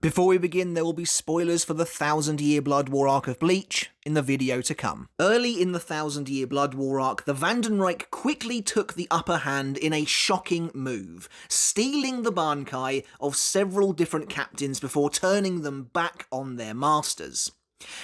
Before we begin, there will be spoilers for the 1000-Year Blood War arc of Bleach in the video to come. Early in the 1000-Year Blood War arc, the Vandenreich quickly took the upper hand in a shocking move, stealing the Bankai of several different captains before turning them back on their masters.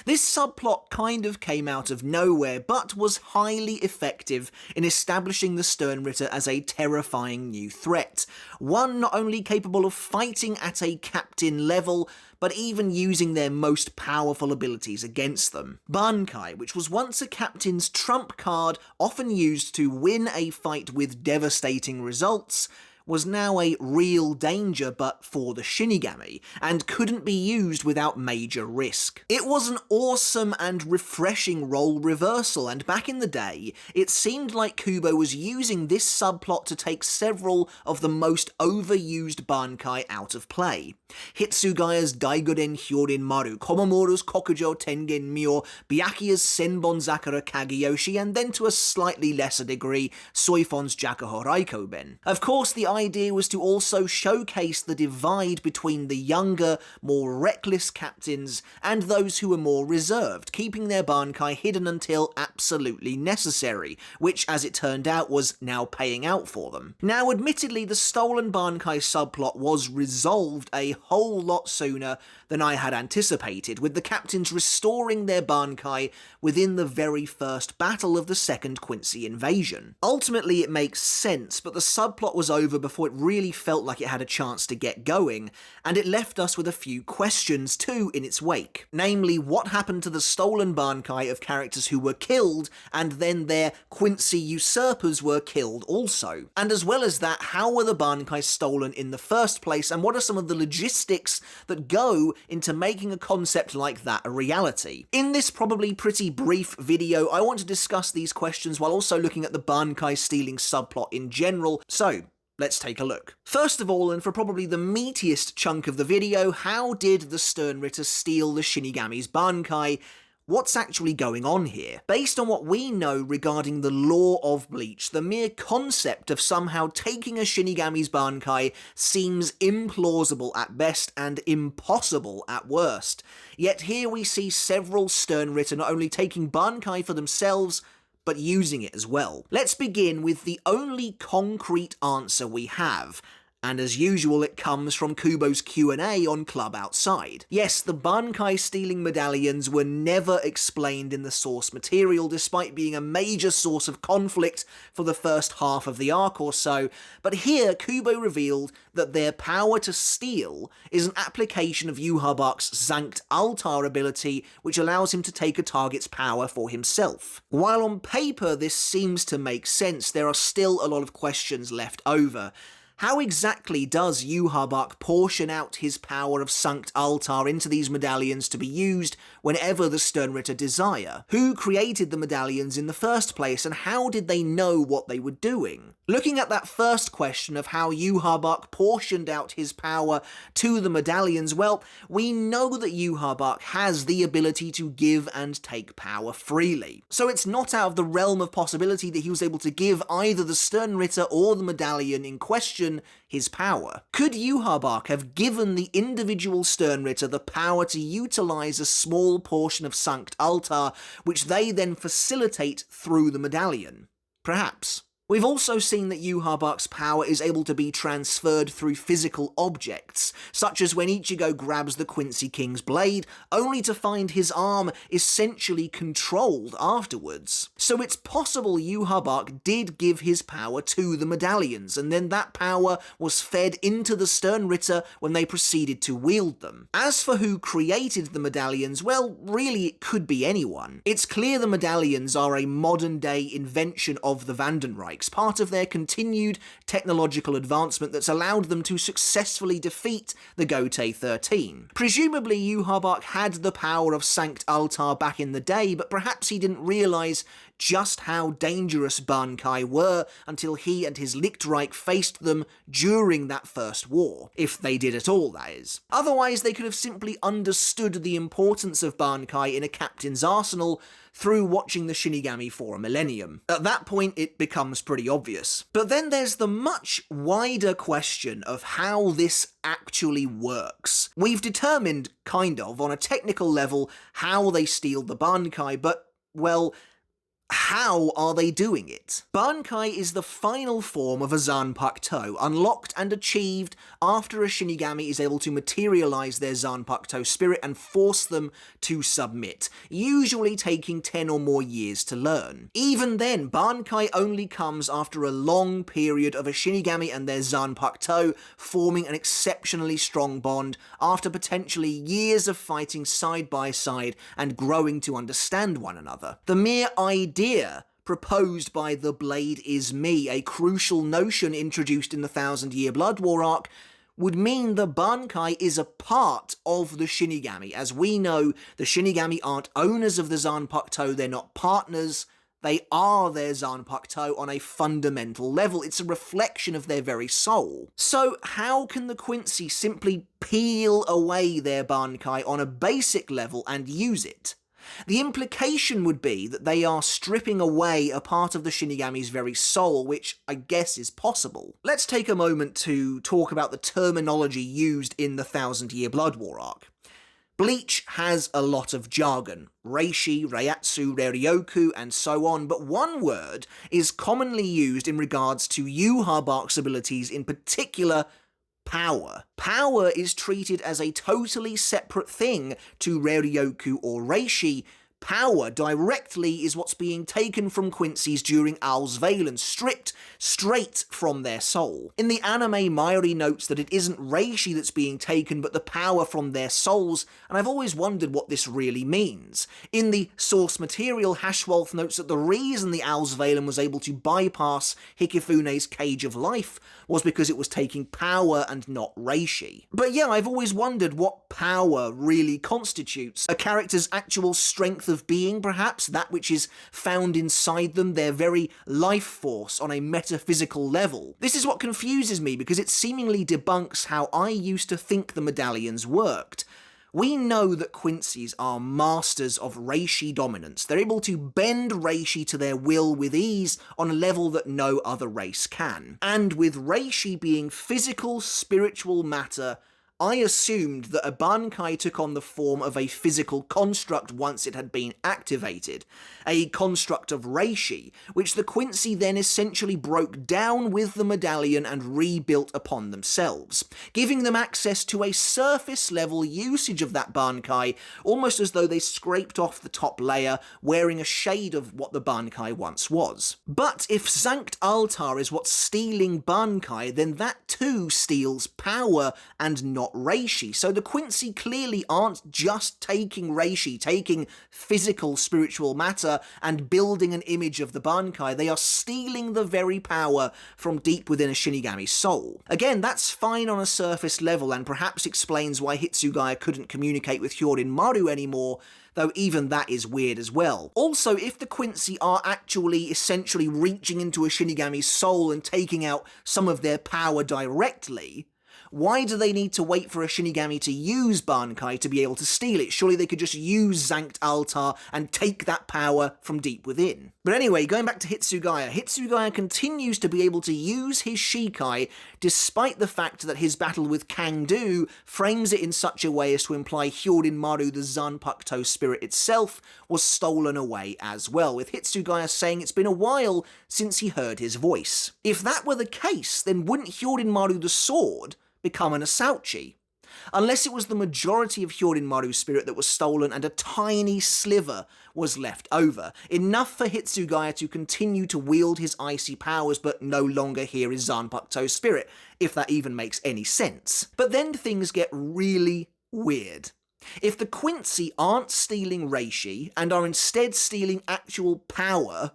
This subplot kind of came out of nowhere, but was highly effective in establishing the Sternritter as a terrifying new threat, one not only capable of fighting at a captain level, but even using their most powerful abilities against them. Bankai, which was once a captain's trump card, often used to win a fight with devastating results, was now a real danger but for the Shinigami, and couldn't be used without major risk. It was an awesome and refreshing role reversal, and back in the day, it seemed like Kubo was using this subplot to take several of the most overused Bankai out of play. Hitsugaya's Daigoden Hyorin Maru, Komomoru's Kokujo Tengen Myo, Byakuya's Senbon Zakura Kageyoshi, and then to a slightly lesser degree, Soifon's Jakuho Raikoben. Of course, the idea was to also showcase the divide between the younger, more reckless captains and those who were more reserved, keeping their Bankai hidden until absolutely necessary, which, as it turned out, was now paying out for them. Now, admittedly, the stolen Bankai subplot was resolved a whole lot sooner than I had anticipated, with the captains restoring their Bankai within the very first battle of the second Quincy invasion. Ultimately, it makes sense, but the subplot was over before it really felt like it had a chance to get going, and it left us with a few questions too in its wake. Namely, what happened to the stolen Bankai of characters who were killed, and then their Quincy usurpers were killed also? And as well as that, how were the Bankai stolen in the first place, and what are some of the logistics that go into making a concept like that a reality? In this probably pretty brief video, I want to discuss these questions while also looking at the Bankai-stealing subplot in general, so let's take a look. First of all, and for probably the meatiest chunk of the video, how did the Sternritter steal the Shinigami's Bankai? What's actually going on here? Based on what we know regarding the lore of Bleach, the mere concept of somehow taking a Shinigami's Bankai seems implausible at best and impossible at worst. Yet here we see several Sternritter not only taking Bankai for themselves, but using it as well. Let's begin with the only concrete answer we have, and as usual it comes from Kubo's Q&A on Klub Outside. Yes, the Bankai-stealing medallions were never explained in the source material, despite being a major source of conflict for the first half of the arc or so, but here Kubo revealed that their power to steal is an application of Yhwach's Sankt Altar ability, which allows him to take a target's power for himself. While on paper this seems to make sense, there are still a lot of questions left over. How exactly does Yhwach portion out his power of Sankt Altar into these medallions to be used whenever the Sternritter desire? Who created the medallions in the first place, and how did they know what they were doing? Looking at that first question of how Yhwach portioned out his power to the medallions, well, we know that Yhwach has the ability to give and take power freely. So it's not out of the realm of possibility that he was able to give either the Sternritter or the medallion in question his power. Could Yhwach have given the individual Sternritter the power to utilize a small portion of Sankt Altar, which they then facilitate through the medallion? Perhaps. We've also seen that Yhwach's power is able to be transferred through physical objects, such as when Ichigo grabs the Quincy King's blade, only to find his arm essentially controlled afterwards. So it's possible Yhwach did give his power to the medallions, and then that power was fed into the Sternritter when they proceeded to wield them. As for who created the medallions, well, really it could be anyone. It's clear the medallions are a modern-day invention of the Vandenreich, part of their continued technological advancement that's allowed them to successfully defeat the Gotei 13. Presumably Yhwach had the power of Sankt Altar back in the day, but perhaps he didn't realise just how dangerous Bankai were until he and his Lichtreich faced them during that first war. If they did at all, that is. Otherwise, they could have simply understood the importance of Bankai in a captain's arsenal through watching the Shinigami for a millennium. At that point, it becomes pretty obvious. But then there's the much wider question of how this actually works. We've determined, kind of, on a technical level, how they steal the Bankai, but, well, how are they doing it? Bankai is the final form of a Zanpakuto, unlocked and achieved after a Shinigami is able to materialize their Zanpakuto spirit and force them to submit, usually taking 10 or more years to learn. Even then, Bankai only comes after a long period of a Shinigami and their Zanpakuto forming an exceptionally strong bond after potentially years of fighting side by side and growing to understand one another. The mere idea proposed by the Blade is Me, a crucial notion introduced in the 1000-Year Blood War arc, would mean the Bankai is a part of the Shinigami. As we know, the Shinigami aren't owners of the Zanpakuto, they're not partners, they are their Zanpakuto on a fundamental level. It's a reflection of their very soul. So how can the Quincy simply peel away their Bankai on a basic level and use it? The implication would be that they are stripping away a part of the Shinigami's very soul, which I guess is possible. Let's take a moment to talk about the terminology used in the 1000-Year Blood War arc. Bleach has a lot of jargon, reishi, reiatsu, reiryoku, and so on, but one word is commonly used in regards to Yhwach's abilities, in particular, power. Power is treated as a totally separate thing to reiryoku or reishi. Power directly is what's being taken from Quincy's during Owl's Veil and stripped straight from their soul. In the anime, Mayuri notes that it isn't reishi that's being taken, but the power from their souls, and I've always wondered what this really means. In the source material, Hashwolf notes that the reason the Owl's Veil was able to bypass Hikifune's Cage of Life was because it was taking power and not reishi. But yeah, I've always wondered what power really constitutes. A character's actual strength of being, perhaps, that which is found inside them, their very life force on a metaphysical level. This is what confuses me, because it seemingly debunks how I used to think the medallions worked. We know that Quincy's are masters of reishi dominance. They're able to bend reishi to their will with ease on a level that no other race can. And with reishi being physical, spiritual matter, I assumed that a Bankai took on the form of a physical construct once it had been activated, a construct of reishi, which the Quincy then essentially broke down with the medallion and rebuilt upon themselves, giving them access to a surface-level usage of that Bankai, almost as though they scraped off the top layer, wearing a shade of what the Bankai once was. But if Sankt Altar is what's stealing Bankai, then that too steals power and not reishi. So the Quincy clearly aren't just taking reishi, taking physical spiritual matter and building an image of the Bankai. They are stealing the very power from deep within a Shinigami's soul. Again, that's fine on a surface level and perhaps explains why Hitsugaya couldn't communicate with Hyorin Maru anymore, though even that is weird as well. Also, if the Quincy are actually essentially reaching into a Shinigami's soul and taking out some of their power directly, why do they need to wait for a Shinigami to use Bankai to be able to steal it? Surely they could just use Sankt Altar and take that power from deep within. But anyway, going back to Hitsugaya, Hitsugaya continues to be able to use his Shikai despite the fact that his battle with Kangdu frames it in such a way as to imply Hyorin Maru, the Zanpakuto spirit itself, was stolen away as well, with Hitsugaya saying it's been a while since he heard his voice. If that were the case, then wouldn't Hyorin Maru the sword become an Asauchi? Unless it was the majority of Hyorin Maru's spirit that was stolen and a tiny sliver was left over, enough for Hitsugaya to continue to wield his icy powers but no longer hear his Zanpakuto spirit, if that even makes any sense. But then things get really weird. If the Quincy aren't stealing reishi and are instead stealing actual power,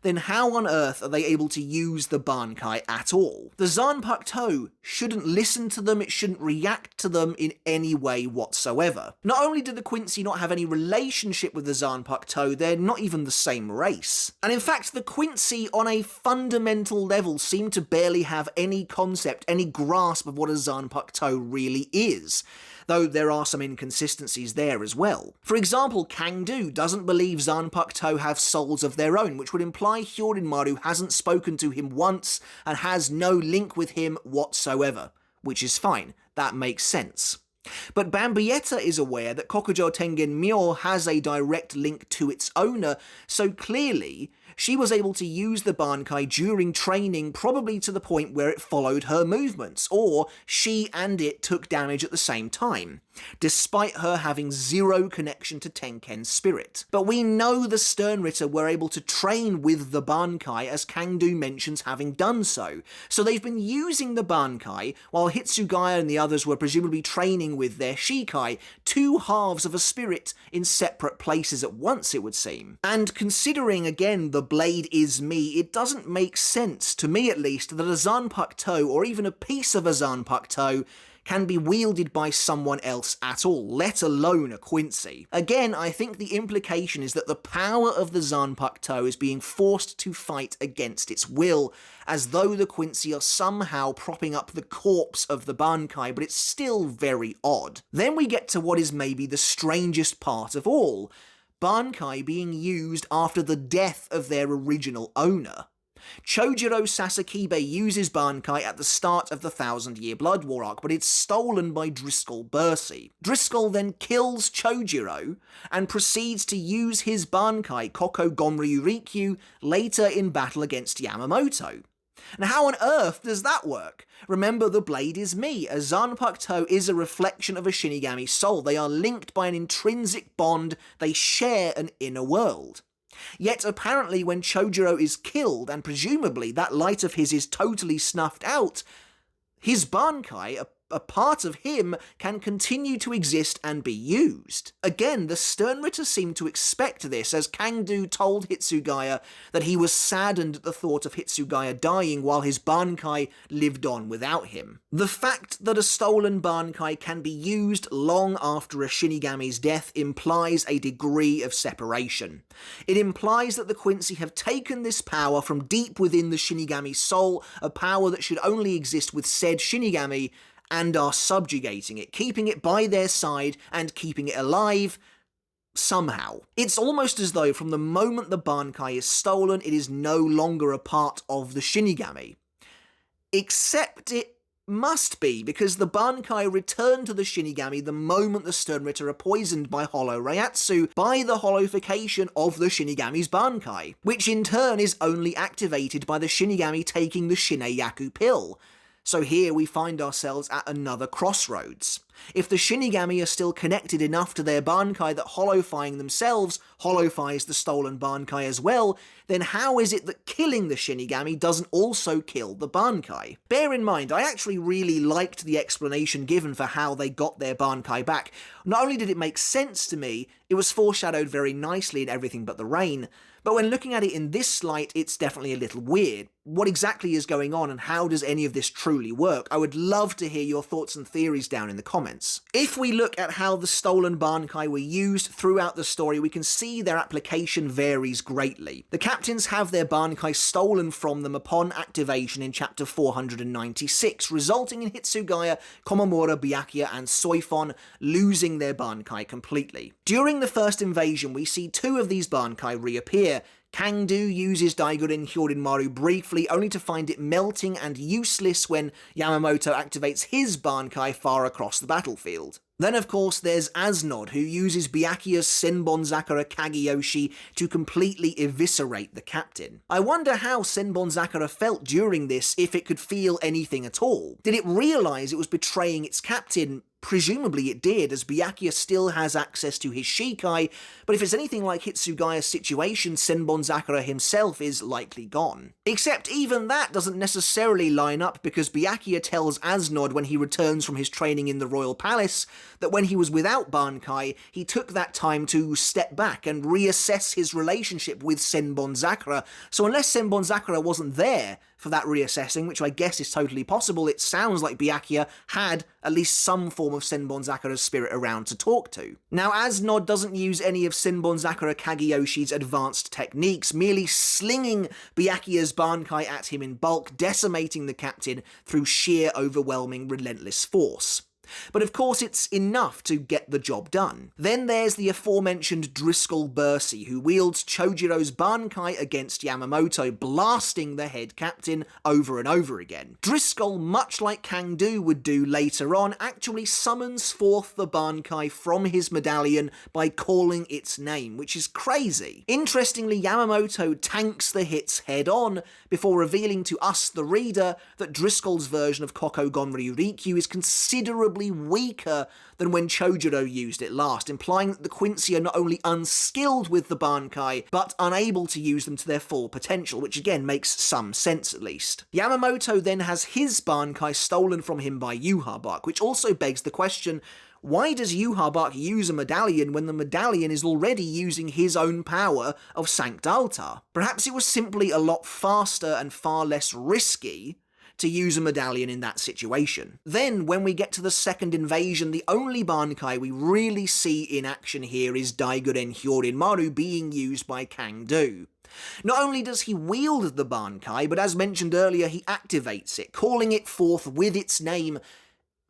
then how on earth are they able to use the Bankai at all? The Zanpakuto shouldn't listen to them, it shouldn't react to them in any way whatsoever. Not only do the Quincy not have any relationship with the Zanpakuto, they're not even the same race. And in fact, the Quincy on a fundamental level seem to barely have any concept, any grasp of what a Zanpakuto really is. though there are some inconsistencies there as well. For example, Kangdu doesn't believe Zanpakuto have souls of their own, which would imply Hyorinmaru hasn't spoken to him once and has no link with him whatsoever, which is fine, that makes sense. But Bambietta is aware that Kokujo Tengen Myo has a direct link to its owner, so clearly she was able to use the Bankai during training, probably to the point where it followed her movements, or she and it took damage at the same time, despite her having zero connection to Tenken's spirit. But we know the Sternritter were able to train with the Bankai, as Kangdu mentions having done so they've been using the Bankai, while Hitsugaya and the others were presumably training with their Shikai, two halves of a spirit in separate places at once, it would seem. And considering, again, the blade is me, it doesn't make sense, to me at least, that a Zanpakuto, or even a piece of a Zanpakuto, can be wielded by someone else at all, let alone a Quincy. Again, I think the implication is that the power of the Zanpakuto is being forced to fight against its will, as though the Quincy are somehow propping up the corpse of the Bankai, but it's still very odd. Then we get to what is maybe the strangest part of all, Bankai being used after the death of their original owner. Chojiro Sasakibe uses Bankai at the start of the 1000-Year Blood War arc, but it's stolen by Driscoll Bursey. Driscoll then kills Chojiro and proceeds to use his Bankai, Koko Gomryu Rikyu, later in battle against Yamamoto. And how on earth does that work? Remember, the blade is me. A Zanpakuto is a reflection of a Shinigami soul. They are linked by an intrinsic bond. They share an inner world. Yet apparently when Chojiro is killed, and presumably that light of his is totally snuffed out, his Bankai, a part of him, can continue to exist and be used. Again, the Sternritter seemed to expect this, as Kangdu told Hitsugaya that he was saddened at the thought of Hitsugaya dying while his Bankai lived on without him. The fact that a stolen Bankai can be used long after a Shinigami's death implies a degree of separation. It implies that the Quincy have taken this power from deep within the Shinigami soul, a power that should only exist with said Shinigami, and are subjugating it, keeping it by their side and keeping it alive somehow. It's almost as though from the moment the Bankai is stolen, it is no longer a part of the Shinigami. Except it must be, because the Bankai return to the Shinigami the moment the Sternritter are poisoned by Hollow Reiatsu by the hollowification of the Shinigami's Bankai, which in turn is only activated by the Shinigami taking the Shinei-yaku pill. So here we find ourselves at another crossroads. If the Shinigami are still connected enough to their Bankai that hollowifying themselves hollowifies the stolen Bankai as well, then how is it that killing the Shinigami doesn't also kill the Bankai? Bear in mind, I actually really liked the explanation given for how they got their Bankai back. Not only did it make sense to me, it was foreshadowed very nicely in Everything But the Rain, but when looking at it in this light, it's definitely a little weird. What exactly is going on, and how does any of this truly work? I would love to hear your thoughts and theories down in the comments. If we look at how the stolen Bankai were used throughout the story, we can see their application varies greatly. The captains have their Bankai stolen from them upon activation in chapter 496, resulting in Hitsugaya, Komamura, Byakuya, and Soifon losing their Bankai completely. During the first invasion, we see two of these Bankai reappear. Kangdu uses Daigurin Hyorinmaru briefly, only to find it melting and useless when Yamamoto activates his Bankai far across the battlefield. Then of course there's Aznod, who uses Byakuya's Senbon-Zakura Kageyoshi to completely eviscerate the captain. I wonder how Senbon-Zakura felt during this, if it could feel anything at all. Did it realise it was betraying its captain? Presumably it did, as Byakuya still has access to his Shikai, but if it's anything like Hitsugaya's situation, Senbon-Zakura himself is likely gone. Except even that doesn't necessarily line up, because Byakuya tells Aznod when he returns from his training in the Royal Palace that when he was without Bankai, he took that time to step back and reassess his relationship with Senbon-Zakura, so unless Senbon-Zakura wasn't there for that reassessing, which I guess is totally possible, it sounds like Byakuya had at least some form of Senbon-Zakura's spirit around to talk to. Now, Aznod doesn't use any of Senbon-Zakura Kageyoshi's advanced techniques, merely slinging Byakuya's Bankai at him in bulk, decimating the captain through sheer overwhelming relentless force. But of course it's enough to get the job done. Then there's the aforementioned Driscoll Bursey, who wields Chojiro's Bankai against Yamamoto, blasting the head captain over and over again. Driscoll, much like Kangdo would do later on, actually summons forth the Bankai from his medallion by calling its name, which is crazy. Interestingly, Yamamoto tanks the hits head on before revealing to us, the reader, that Driscoll's version of Koko Gonryu Rikyu is considerably weaker than when Chojiro used it last, implying that the Quincy are not only unskilled with the Bankai, but unable to use them to their full potential, which again makes some sense at least. Yamamoto then has his Bankai stolen from him by Yhwach, which also begs the question, why does Yhwach use a medallion when the medallion is already using his own power of Sanct Altar? Perhaps it was simply a lot faster and far less risky to use a medallion in that situation. Then, when we get to the second invasion, the only Bankai we really see in action here is Daiguren Hyorinmaru being used by Kangdo. Not only does he wield the Bankai, but as mentioned earlier, he activates it, calling it forth with its name.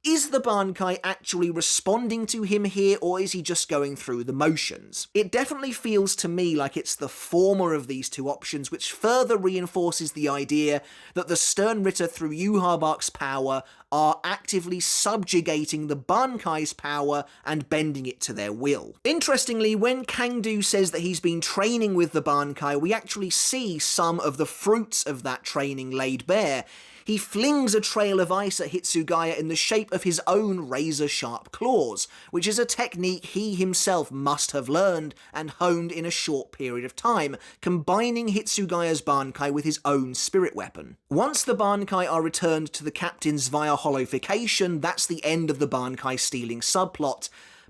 Is the Bankai actually responding to him here, or is he just going through the motions? It definitely feels to me like it's the former of these two options, which further reinforces the idea that the Sternritter through Yhwach's power are actively subjugating the Bankai's power and bending it to their will. Interestingly, when Kangdo says that he's been training with the Bankai, we actually see some of the fruits of that training laid bare. He flings a trail of ice at Hitsugaya in the shape of his own razor-sharp claws, which is a technique he himself must have learned and honed in a short period of time, combining Hitsugaya's Bankai with his own spirit weapon. Once the Bankai are returned to the captains via holification, that's the end of the Bankai-stealing subplot.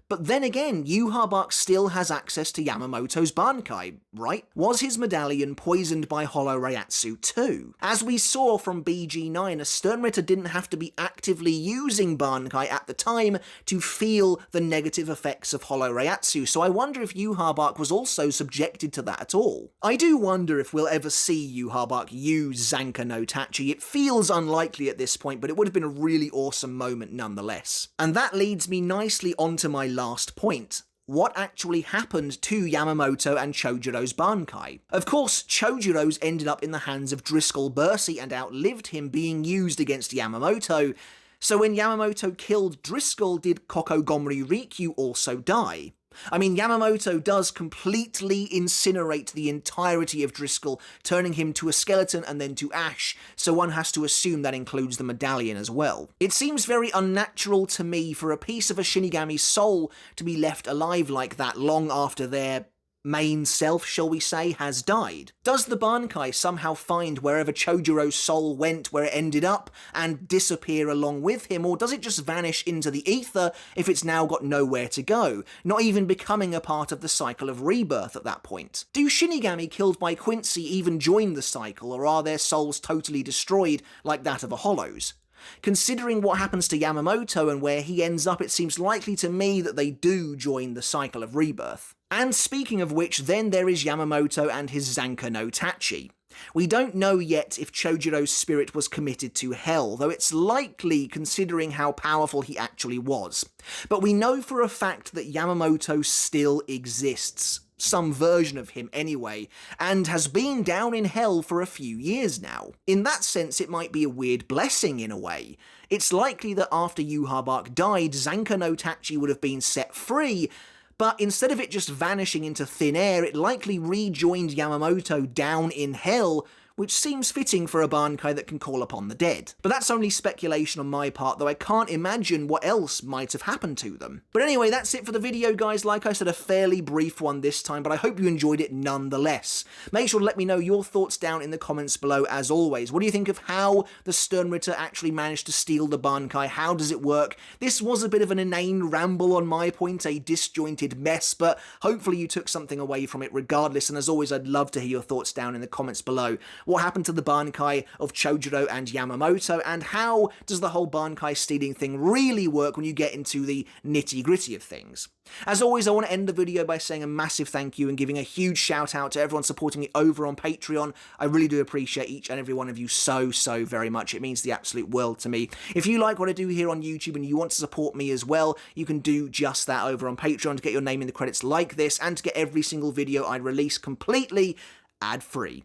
But then again, Yhwach still has access to Yamamoto's Bankai, right? Was his medallion poisoned by Hollow Reiatsu too? As we saw from BG9, a Sternritter didn't have to be actively using Bankai at the time to feel the negative effects of Hollow Reiatsu, so I wonder if Yhwach was also subjected to that at all. I do wonder if we'll ever see Yhwach use Zanka no Tachi. It feels unlikely at this point, but it would have been a really awesome moment nonetheless. And that leads me nicely onto my last point. What actually happened to Yamamoto and Chojiro's Bankai? Of course, Chojiro's ended up in the hands of Driscoll Bursey and outlived him, being used against Yamamoto. So when Yamamoto killed Driscoll, did Koko Gonryu Rikyu also die? I mean, Yamamoto does completely incinerate the entirety of Driscoll, turning him to a skeleton and then to ash, so one has to assume that includes the medallion as well. It seems very unnatural to me for a piece of a Shinigami's soul to be left alive like that long after their main self, shall we say, has died. Does the Bankai somehow find wherever Chojiro's soul went, where it ended up, and disappear along with him, or does it just vanish into the ether if it's now got nowhere to go, not even becoming a part of the cycle of rebirth at that point? Do Shinigami killed by Quincy even join the cycle, or are their souls totally destroyed like that of a Hollow's? Considering what happens to Yamamoto and where he ends up, it seems likely to me that they do join the cycle of rebirth. And speaking of which, then there is Yamamoto and his Zanka no Tachi. We don't know yet if Chojiro's spirit was committed to hell, though it's likely considering how powerful he actually was. But we know for a fact that Yamamoto still exists. Some version of him anyway, and has been down in hell for a few years now. In that sense, it might be a weird blessing in a way. It's likely that after Yhwach died, Zanka no Tachi would have been set free, but instead of it just vanishing into thin air, it likely rejoined Yamamoto down in hell, which seems fitting for a Bankai that can call upon the dead. But that's only speculation on my part, though I can't imagine what else might have happened to them. But anyway, that's it for the video, guys. Like I said, a fairly brief one this time, but I hope you enjoyed it nonetheless. Make sure to let me know your thoughts down in the comments below, as always. What do you think of how the Sternritter actually managed to steal the Bankai? How does it work? This was a bit of an inane ramble on my point, a disjointed mess, but hopefully you took something away from it regardless, and as always, I'd love to hear your thoughts down in the comments below. what happened to the Bankai of Chojiro and Yamamoto, and how does the whole Bankai-stealing thing really work when you get into the nitty-gritty of things. As always, I want to end the video by saying a massive thank you and giving a huge shout out to everyone supporting me over on Patreon. I really do appreciate each and every one of you so very much. It means the absolute world to me. If you like what I do here on YouTube and you want to support me as well, you can do just that over on Patreon to get your name in the credits like this and to get every single video I release completely ad-free.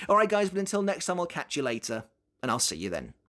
Alright guys, but until next time, I'll catch you later, and I'll see you then.